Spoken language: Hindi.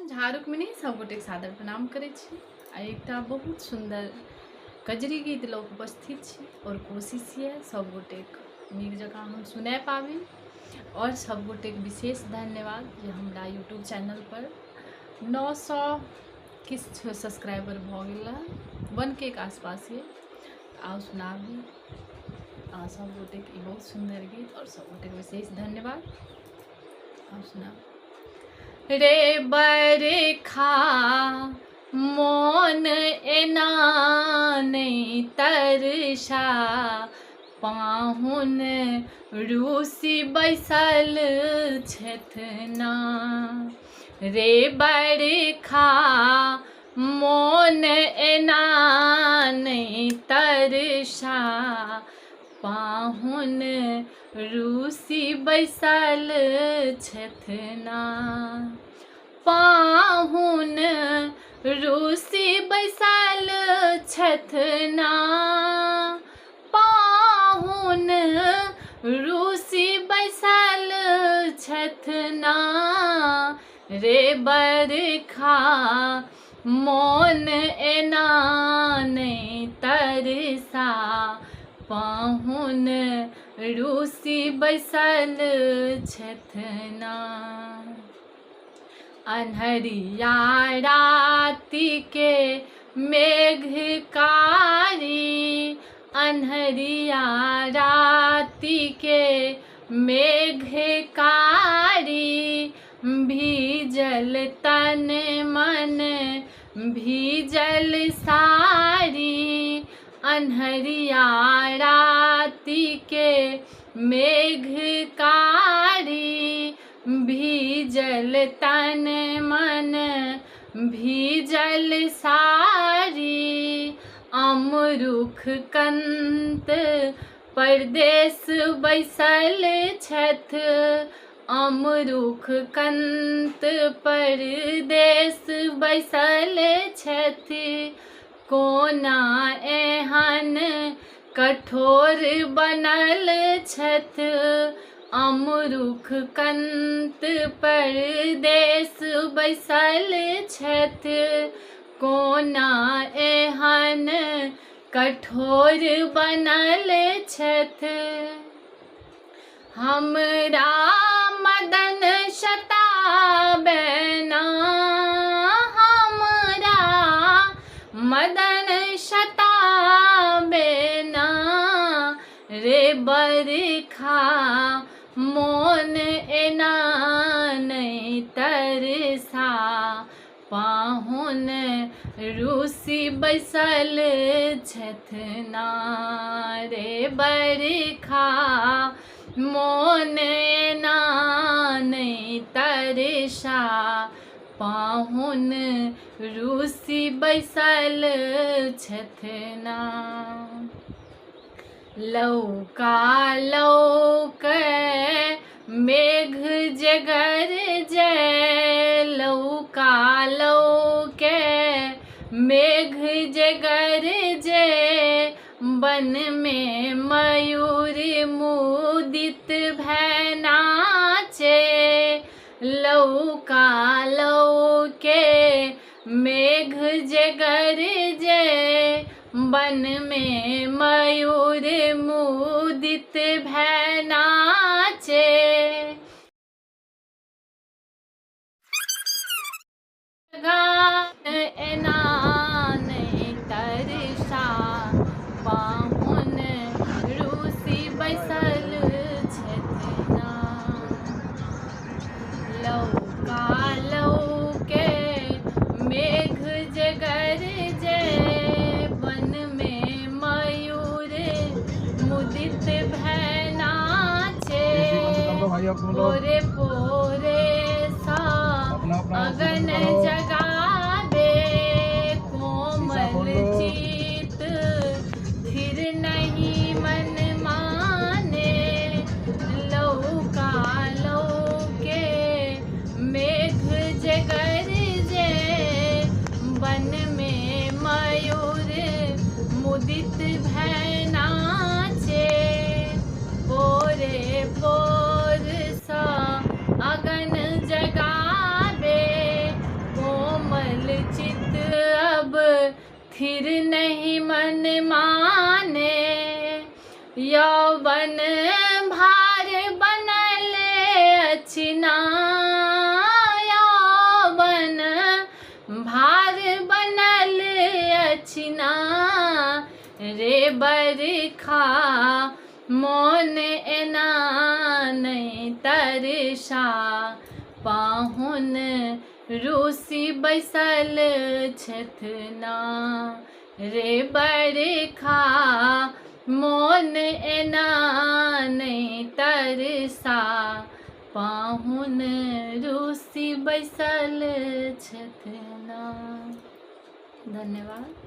हम झारुकमिनी सबगोटे सादर प्रणाम करै छी। आ एकटा बहुत सुंदर कजरी गीत लऽ कऽ उपस्थित छी और कोशिश ये सबगोटे नीक जकाँ हम सुना पाबी। और सबगोटे विशेष धन्यवाद जे हमरा यूट्यूब चैनल पर 900 किछु सब्सक्राइबर भऽ गेल रहै, 1K के आसपास ये। आओ सुनाबी सबगोटे ई बहुत सुंदर गीत और सबगोटे विशेष धन्यवाद। आओ सुनाबी। रे बरखा मोन एना नहीं तरसा, पाहुन रूसी बैसल छथना। रे बरखा मोन एना नहीं तरसा, पाहुन रूसी बैसल छथना। पाहुन रूसी बैसल छथना, पाहुन रूसी बैसल छथना। रे बरखा मोन एना नहीं तरसा, पाहुन रूसी बैसल छथना। अन्हरिया राति के मेघकारी, अन्हरिया राति के मेघकारी। भीजल तन मन भीजल सारी, अन्हरिया राति के मेघकारी। भीजल तन मन भीजल सारी। अमरुख कंत परदेस बैसल छथ, अमरुख कंत परदेस बैसल छथ। कोना एहन कठोर बनल छथ, अमरुख कंत परदेस बैसल छथ। कोना एहन कठोर बनल छथ। हमरा मदन सताबेना, हमरा मदन सताबेना। रे बरखा मोन एना नहीं तरसा, पाहुन रूसी बैसल छथना। रे बरखा मोन एना नहीं तरसा, पाहुन रूसी बैसल छथना। लौका लौकै मेघ जगर जय, लौका लौकै मेघ जगर जय। वन में मयूर मुदित भय नाचे, लौका लौकै मेघ जगर जय। वन में मयूर मुदित भय नाचे। गान एना नहीं तरसा, पाहुन रूसी बैसल छथना। लौका लौकै मेघ जगर जय, वन में मयूर मुदित भय नाचे। पोरे पोरे सा अगन जगावे, कोमल चित थिर नहीं मन माने। लौका लौके मेघ जगर जय, वन में मयूर मुदित भय नाचे। पोरे पोर सा फिर नहीं मन माने, यौवन भार बनल अछिना, यौवन भार बनल अछिना, रे बरखा मोन एना नहीं तरसा, पाहुन रूसी बैसल छथना, रे बरखा मोन एना नहीं तरसा, पाहुन रूसी बैसल छथना। धन्यवाद।